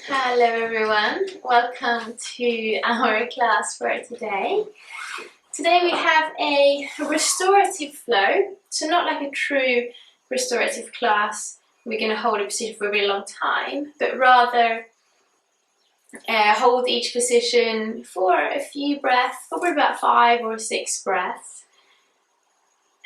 Hello everyone, welcome to our class for today. Today we have a restorative flow, so not like a true restorative class, we're going to hold a position for a really long time, but rather hold each position for a few breaths, probably about 5 or 6 breaths,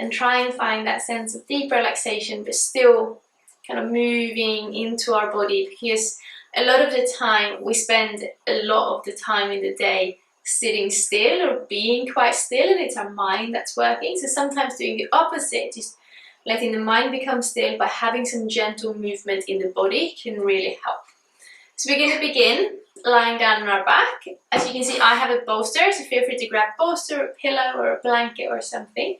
and try and find that sense of deep relaxation, but still kind of moving into our body, because a lot of the time we spend a lot of the time in the day sitting still or being quite still, and it's our mind that's working. So sometimes doing the opposite, just letting the mind become still by having some gentle movement in the body can really help. So we're going to begin lying down on our back. As you can see, I have a bolster, so feel free to grab a bolster, a pillow or a blanket or something.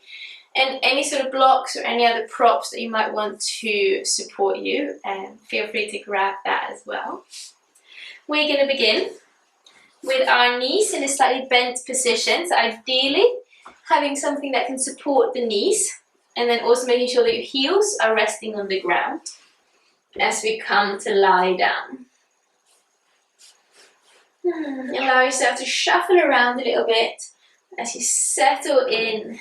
And any sort of blocks or any other props that you might want to support you, feel free to grab that as well. We're going to begin with our knees in a slightly bent position. So ideally, having something that can support the knees, and then also making sure that your heels are resting on the ground as we come to lie down. Allow yourself to shuffle around a little bit as you settle in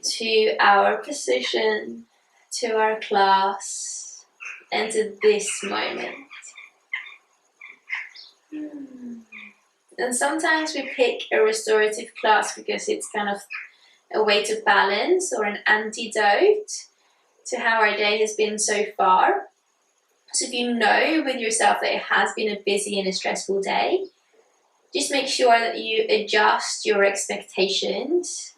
to our position, to our class, and to this moment. And sometimes we pick a restorative class because it's kind of a way to balance or an antidote to how our day has been so far. So if you know with yourself that it has been a busy and a stressful day, just make sure that you adjust your expectations.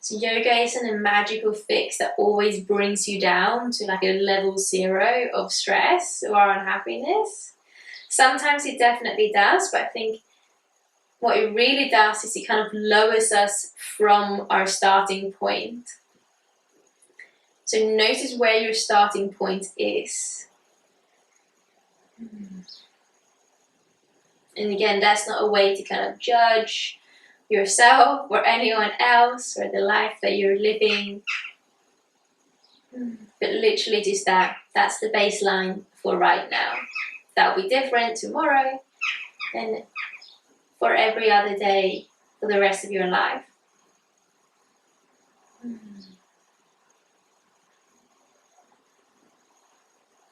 So yoga isn't a magical fix that always brings you down to like a level 0 of stress or unhappiness. Sometimes it definitely does, but I think what it really does is it kind of lowers us from our starting point. So notice where your starting point is. And again, that's not a way to kind of judge yourself or anyone else or the life that you're living, but literally just that's the baseline for right now. That'll be different tomorrow and for every other day for the rest of your life.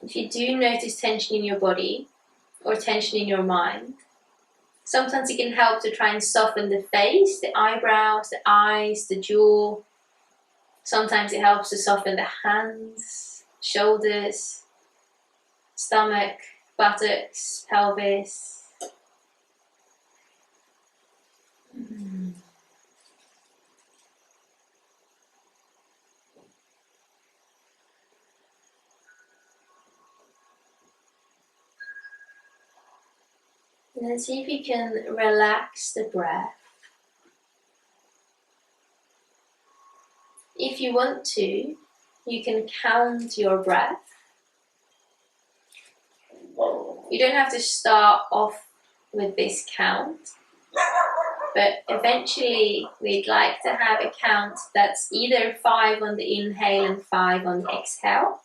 If you do notice tension in your body or tension in your mind, sometimes it can help to try and soften the face, the eyebrows, the eyes, the jaw. Sometimes it helps to soften the hands, shoulders, stomach, buttocks, pelvis. And then see if you can relax the breath. If you want to, you can count your breath. You don't have to start off with this count, but eventually we'd like to have a count that's either 5 on the inhale and 5 on the exhale,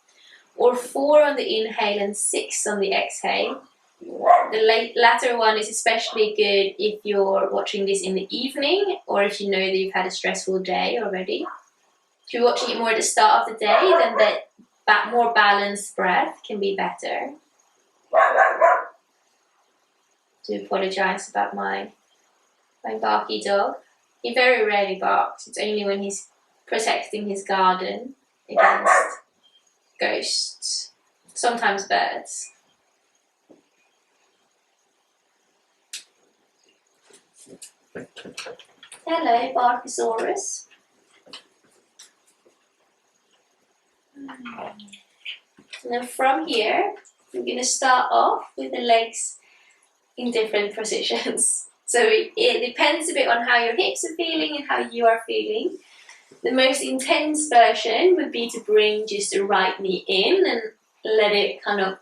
or 4 on the inhale and 6 on the exhale. The latter one is especially good if you're watching this in the evening or if you know that you've had a stressful day already. If you're watching it more at the start of the day, then that more balanced breath can be better. I do apologise about my barky dog. He very rarely barks. It's only when he's protecting his garden against ghosts, sometimes birds. Hello, Barkosaurus. And then from here, we're going to start off with the legs in different positions. So it depends a bit on how your hips are feeling and how you are feeling. The most intense version would be to bring just the right knee in and let it kind of,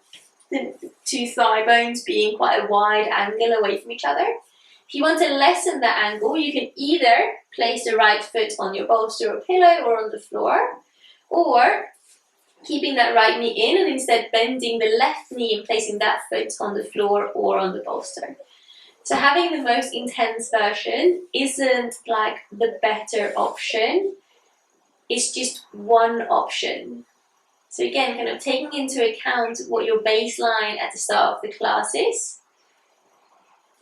the 2 thigh bones be in quite a wide angle away from each other. If you want to lessen that angle, you can either place the right foot on your bolster or pillow or on the floor, or keeping that right knee in and instead bending the left knee and placing that foot on the floor or on the bolster. So having the most intense version isn't like the better option, it's just one option. So again, kind of taking into account what your baseline at the start of the class is.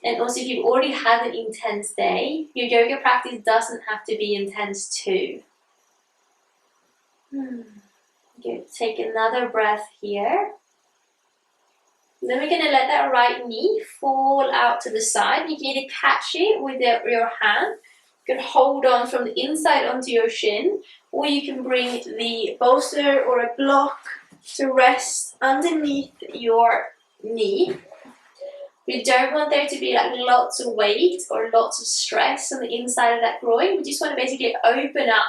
And also if you've already had an intense day, your yoga practice doesn't have to be intense too. Good, take another breath here. Then we're going to let that right knee fall out to the side. You can either catch it with your hand, you can hold on from the inside onto your shin, or you can bring the bolster or a block to rest underneath your knee. We don't want there to be like lots of weight or lots of stress on the inside of that groin. We just want to basically open up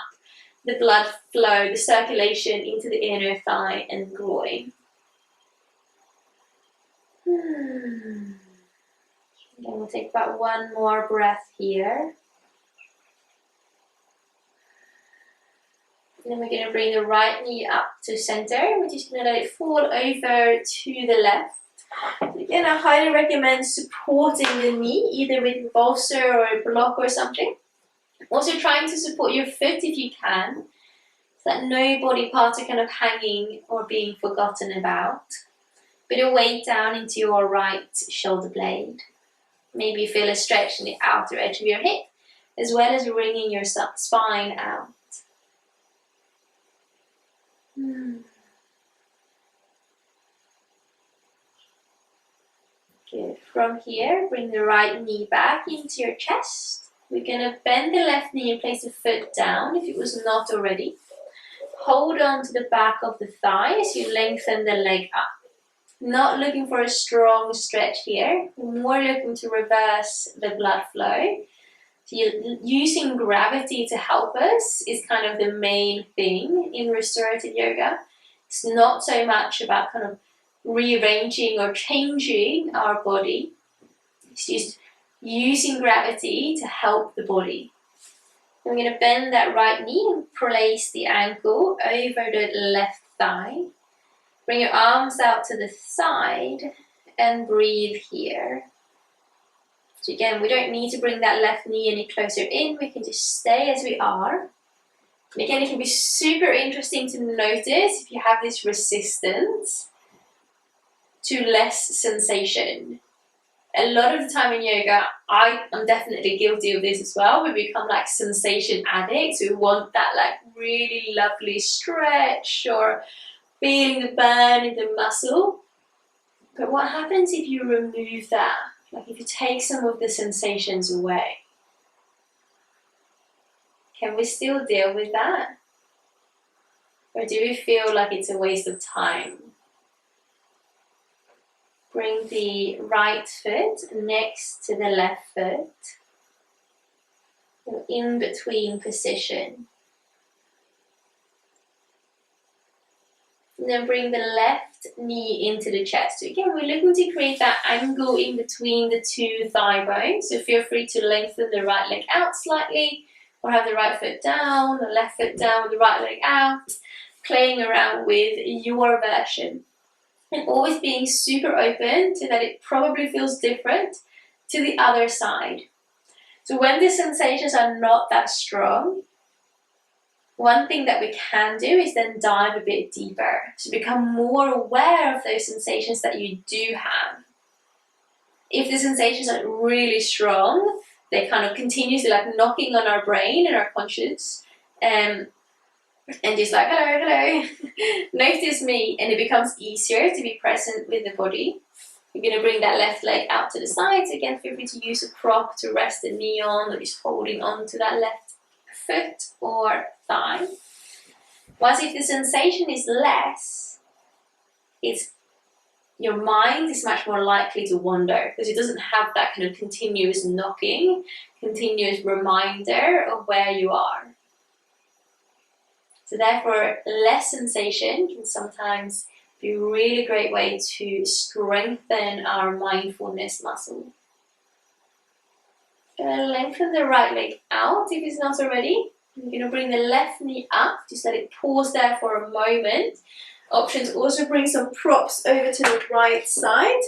the blood flow, the circulation into the inner thigh and groin. Again, we'll take about one more breath here. And then we're going to bring the right knee up to center. We're just going to let it fall over to the left. Again, I highly recommend supporting the knee, either with a bolster or a block or something. Also trying to support your foot if you can, so that no body parts are kind of hanging or being forgotten about. Bit of weight down into your right shoulder blade. Maybe you feel a stretch in the outer edge of your hip, as well as wringing your spine out. Good. From here, bring the right knee back into your chest. We're going to bend the left knee and place the foot down if it was not already. Hold on to the back of the thigh as you lengthen the leg up. Not looking for a strong stretch here, more looking to reverse the blood flow. So using gravity to help us is kind of the main thing in restorative yoga. It's not so much about kind of rearranging or changing our body. It's just using gravity to help the body. And we're going to bend that right knee and place the ankle over the left thigh. Bring your arms out to the side and breathe here. So again, we don't need to bring that left knee any closer in. We can just stay as we are. And again, it can be super interesting to notice if you have this resistance to less sensation. A lot of the time in yoga, I'm definitely guilty of this as well. We become like sensation addicts. We want that like really lovely stretch or feeling the burn in the muscle. But what happens if you remove that? Like if you take some of the sensations away? Can we still deal with that? Or do we feel like it's a waste of time? Bring the right foot next to the left foot. In between position. And then bring the left knee into the chest. So again, we're looking to create that angle in between the two thigh bones. So feel free to lengthen the right leg out slightly, or have the right foot down, the left foot down with the right leg out, playing around with your version. And always being super open to that it probably feels different to the other side. So when the sensations are not that strong, one thing that we can do is then dive a bit deeper to become more aware of those sensations that you do have. If the sensations are really strong, they kind of continuously like knocking on our brain and our conscious, and just like, hello, hello, notice me, and it becomes easier to be present with the body. You're going to bring that left leg out to the sides. Again, feel free to use a prop to rest the knee on, or just holding on to that left foot or thigh. Whilst if the sensation is less, your mind is much more likely to wander because it doesn't have that kind of continuous knocking, continuous reminder of where you are. So therefore, less sensation can sometimes be a really great way to strengthen our mindfulness muscle. Going to lengthen the right leg out if it's not already. You're going to bring the left knee up, just let it pause there for a moment. Options also bring some props over to the right side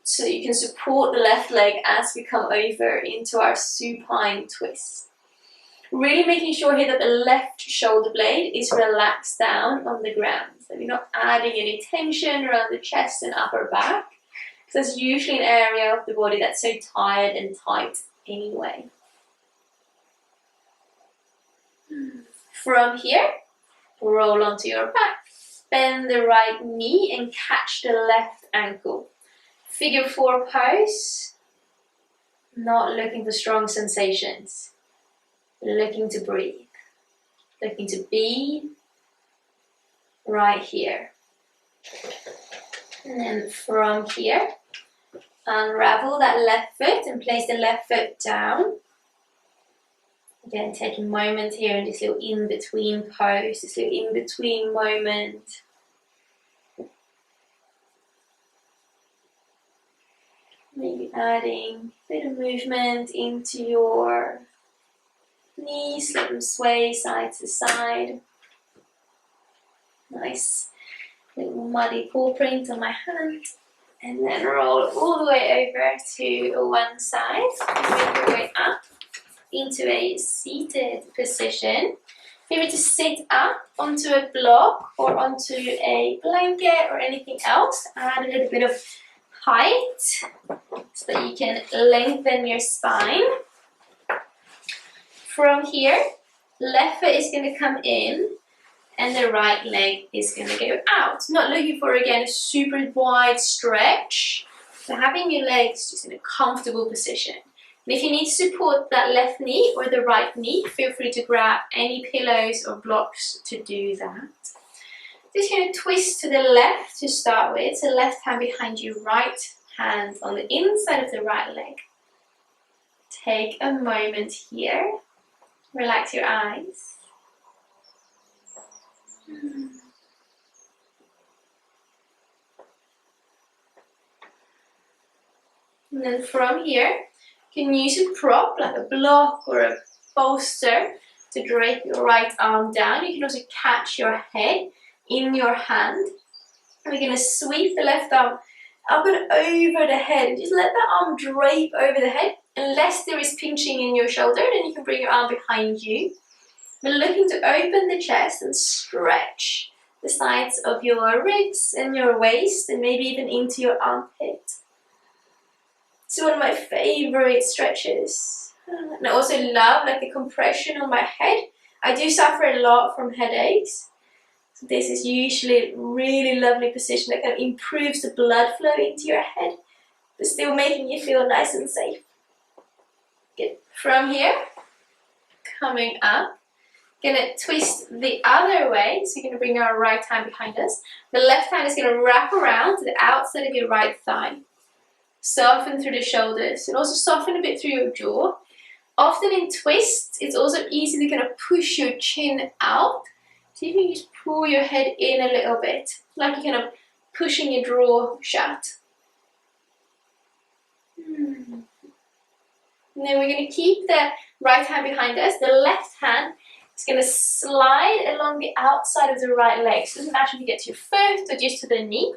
so that you can support the left leg as we come over into our supine twist. Really making sure here that the left shoulder blade is relaxed down on the ground. So we're not adding any tension around the chest and upper back, because that's usually an area of the body that's so tired and tight anyway. From here, roll onto your back. Bend the right knee and catch the left ankle. Figure 4 pose. Not looking for strong sensations. Looking to breathe. Looking to be right here. And then from here, unravel that left foot and place the left foot down. Again, take a moment here in this little in-between pose, this little in-between moment. Maybe adding a bit of movement into your knees, let them sway side to side. Nice little muddy paw print on my hand. And then roll all the way over to one side and make your way up into a seated position. Maybe to sit up onto a block or onto a blanket or anything else. Add a little bit of height so that you can lengthen your spine. From here, left foot is going to come in and the right leg is going to go out. Not looking for, again, a super wide stretch. So having your legs just in a comfortable position. And if you need to support that left knee or the right knee, feel free to grab any pillows or blocks to do that. Just going to twist to the left to start with. So left hand behind you, right hand on the inside of the right leg. Take a moment here. Relax your eyes. And then from here, you can use a prop like a block or a bolster to drape your right arm down. You can also catch your head in your hand. And we're going to sweep the left arm up and over the head and just let that arm drape over the head. Unless there is pinching in your shoulder, then you can bring your arm behind you. We're looking to open the chest and stretch the sides of your ribs and your waist and maybe even into your armpit. It's one of my favorite stretches. And I also love like the compression on my head. I do suffer a lot from headaches. So this is usually a really lovely position that kind of improves the blood flow into your head, but still making you feel nice and safe. Good. From here, coming up, gonna twist the other way. So you're gonna bring our right hand behind us. The left hand is gonna wrap around to the outside of your right thigh. Soften through the shoulders and also soften a bit through your jaw. Often in twists, it's also easy to kind of push your chin out. So you can just pull your head in a little bit, like you're kind of pushing your jaw shut. And then we're going to keep the right hand behind us. The left hand is going to slide along the outside of the right leg. So it doesn't matter if you get to your foot or just to the knee.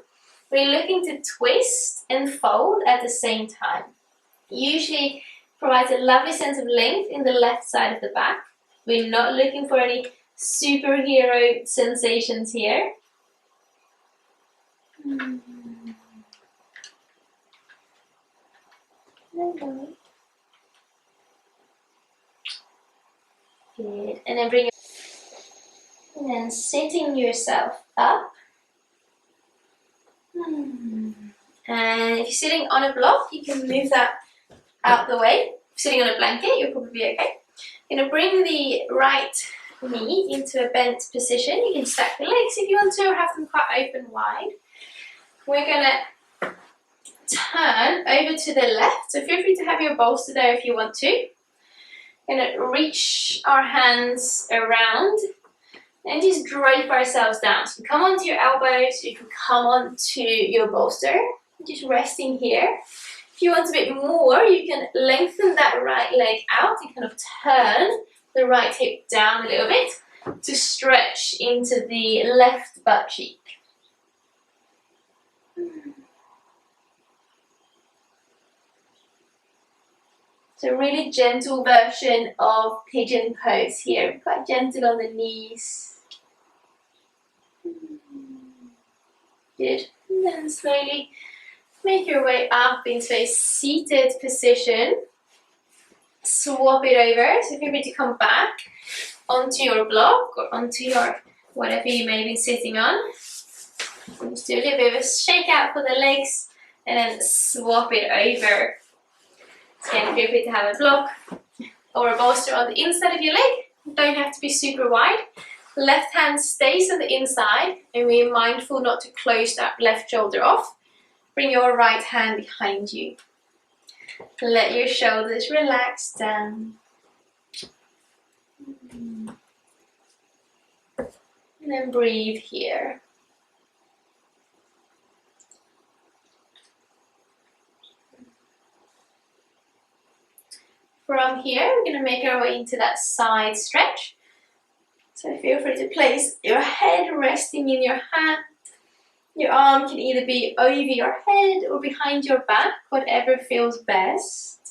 We're looking to twist and fold at the same time. Usually provides a lovely sense of length in the left side of the back. We're not looking for any superhero sensations here. Good. And then bring it. And then sitting yourself up. And if you're sitting on a block, you can move that out the way. If you're sitting on a blanket, you'll probably be okay. You're going to bring the right knee into a bent position. You can stack the legs if you want to, or have them quite open wide. We're going to turn over to the left. So feel free to have your bolster there if you want to. We're going to reach our hands around and just drape ourselves down. So you can come onto your elbows, you can come onto your bolster, just resting here. If you want a bit more, you can lengthen that right leg out and kind of turn the right hip down a little bit. to stretch into the left butt cheek. So a really gentle version of pigeon pose here, quite gentle on the knees. Good. And then slowly make your way up into a seated position. Swap it over, so feel free to come back onto your block or onto your whatever you may be sitting on. Just do a little bit of a shake out for the legs and then swap it over. Again, feel free to have a block or a bolster on the inside of your leg. Don't have to be super wide. Left hand stays on the inside and be mindful not to close that left shoulder off. Bring your right hand behind you. Let your shoulders relax down. And then breathe here. From here, we're going to make our way into that side stretch. So feel free to place your head resting in your hand. Your arm can either be over your head or behind your back, whatever feels best.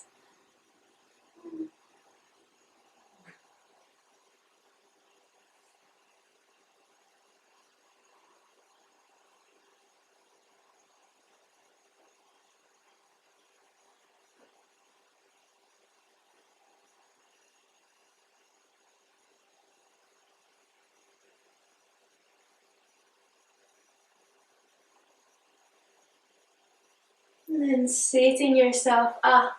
And then sitting yourself up.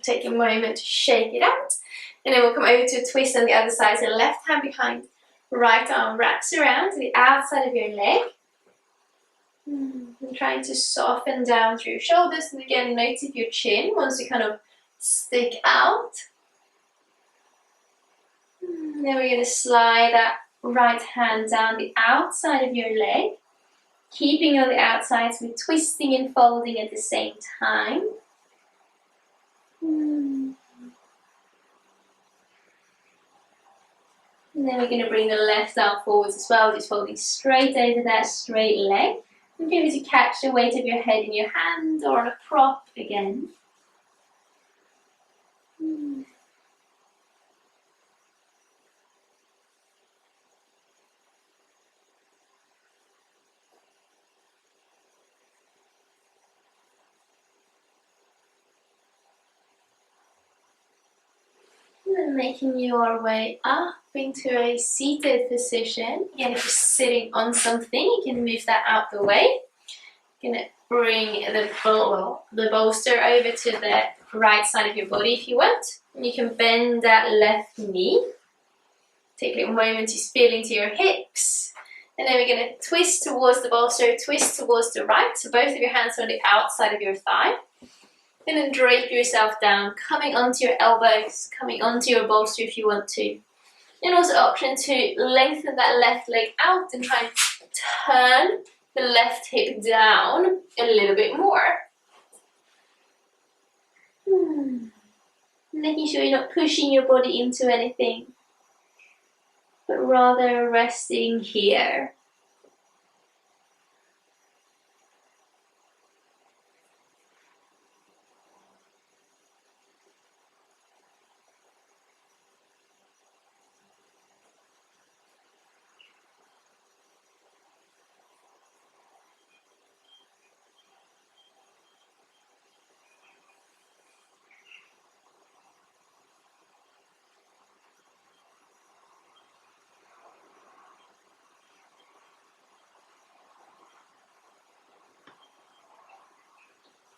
Take a moment to shake it out. And then we'll come over to a twist on the other side. So left hand behind, right arm wraps around to the outside of your leg. And trying to soften down through your shoulders. And again, notice if your chin wants to kind of stick out. And then we're going to slide that right hand down the outside of your leg. Keeping on the outside, so we're twisting and folding at the same time. And then we're going to bring the left arm forwards as well, just folding straight over that straight leg. And feel free to catch the weight of your head in your hand or on a prop again. And making your way up into a seated position. Again, if you're sitting on something, you can move that out the way. You're going to bring the bolster over to the right side of your body if you want. And you can bend that left knee. Take a little moment to feel into your hips. And then we're going to twist towards the bolster, twist towards the right. So both of your hands are on the outside of your thigh. And then drape yourself down, coming onto your elbows, coming onto your bolster if you want to. And also option to lengthen that left leg out and try and turn the left hip down a little bit more. Making sure you're not pushing your body into anything, but rather resting here.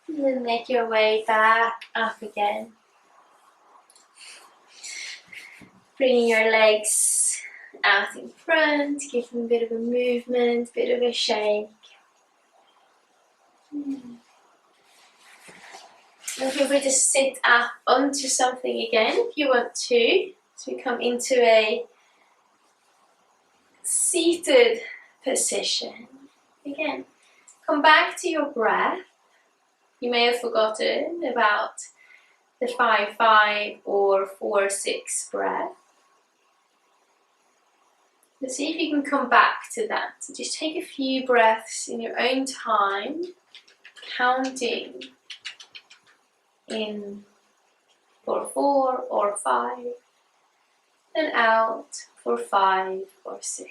And then make your way back up again. Bringing your legs out in front, give them a bit of a movement, a bit of a shake. And feel free to sit up onto something again if you want to. So we come into a seated position. Again, come back to your breath. You may have forgotten about the 5-5 or 4-6 breath. But see if you can come back to that. So just take a few breaths in your own time, counting in for 4 or 5, and out for 5 or 6.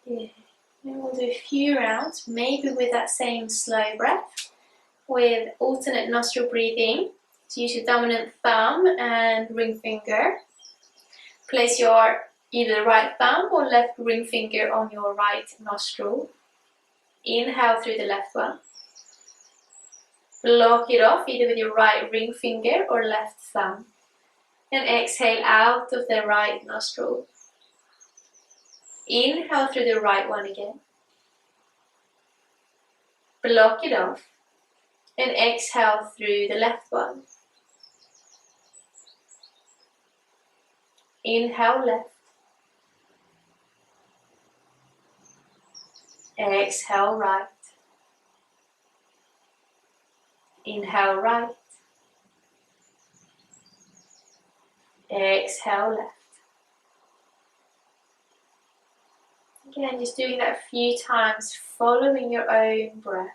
Yeah. And we'll do a few rounds, maybe with that same slow breath, with alternate nostril breathing. So use your dominant thumb and ring finger. Place your either right thumb or left ring finger on your right nostril. Inhale through the left one. Block it off either with your right ring finger or left thumb. And exhale out of the right nostril. Inhale through the right one again. Block it off. And exhale through the left one. Inhale left. Exhale right. Inhale right. Exhale left. Again, just doing that a few times, following your own breath.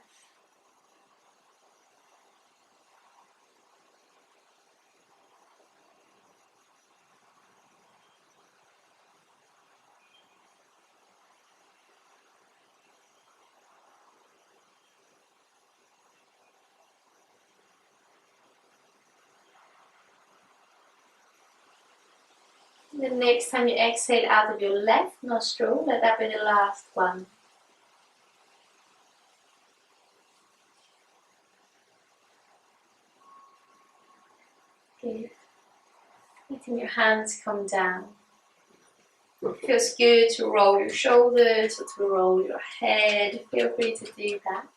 The next time you exhale out of your left nostril, let that be the last one. Good. Letting your hands come down. It feels good to roll your shoulders or to roll your head. Feel free to do that.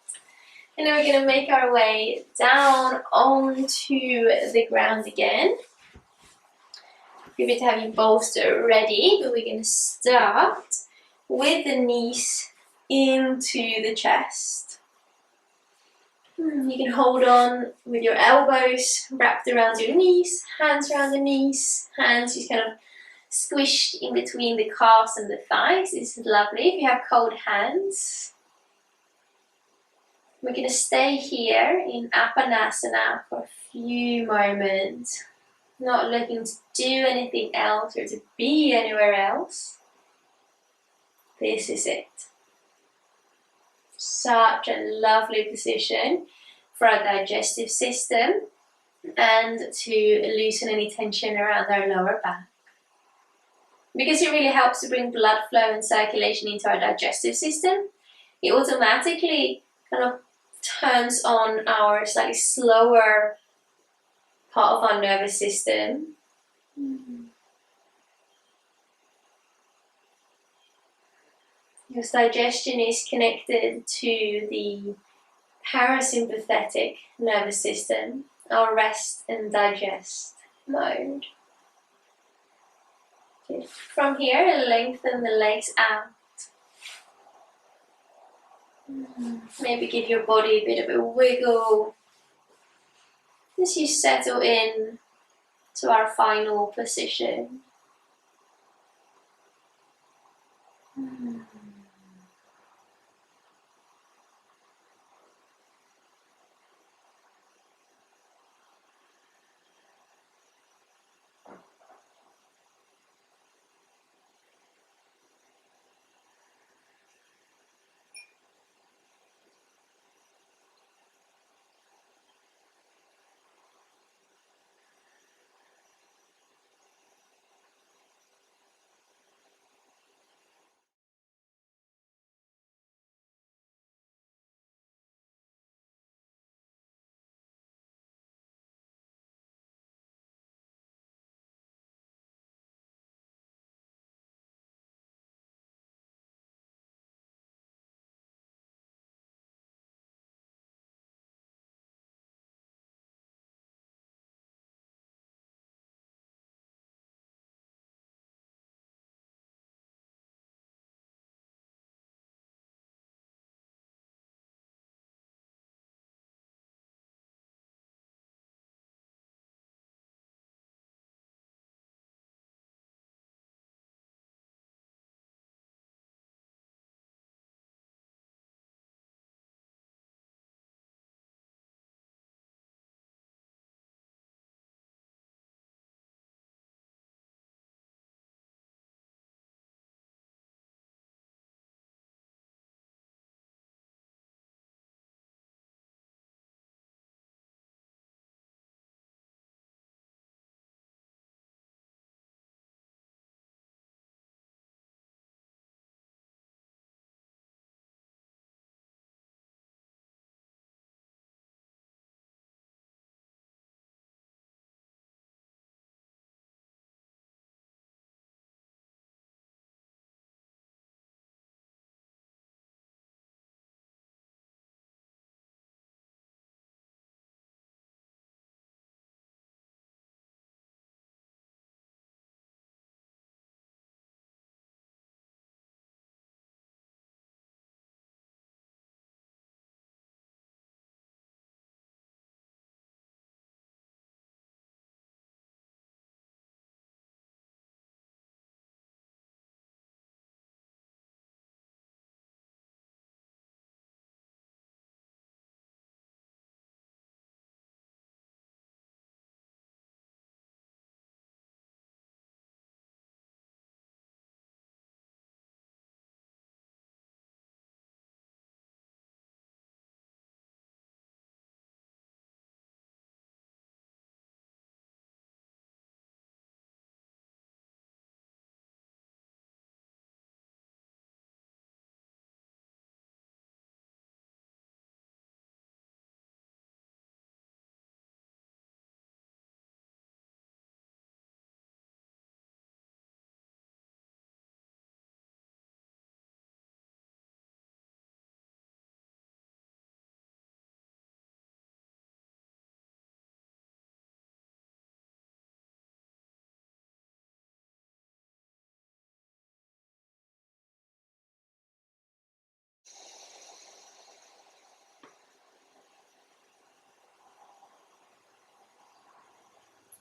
And then we're going to make our way down onto the ground again. Give it to have your bolster ready, but we're going to start with the knees into the chest. You can hold on with your elbows wrapped around your knees, hands around the knees, hands just kind of squished in between the calves and the thighs. This is lovely if you have cold hands. We're going to stay here in Apanasana for a few moments. Not looking to do anything else or to be anywhere else. This is it. Such a lovely position for our digestive system and to loosen any tension around our lower back. Because it really helps to bring blood flow and circulation into our digestive system, it automatically kind of turns on our slightly slower part of our nervous system. Because digestion is connected to the parasympathetic nervous system, our rest and digest mode. Okay. From here, lengthen the legs out. Maybe give your body a bit of a wiggle as you settle in to our final position.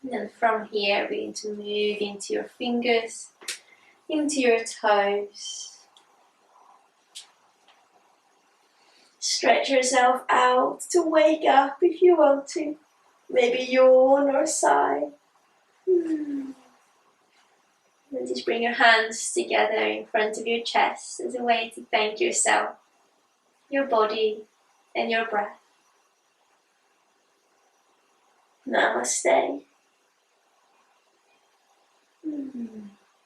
And then from here, begin to move into your fingers, into your toes. Stretch yourself out to wake up if you want to. Maybe yawn or sigh. And just bring your hands together in front of your chest as a way to thank yourself, your body, and your breath. Namaste.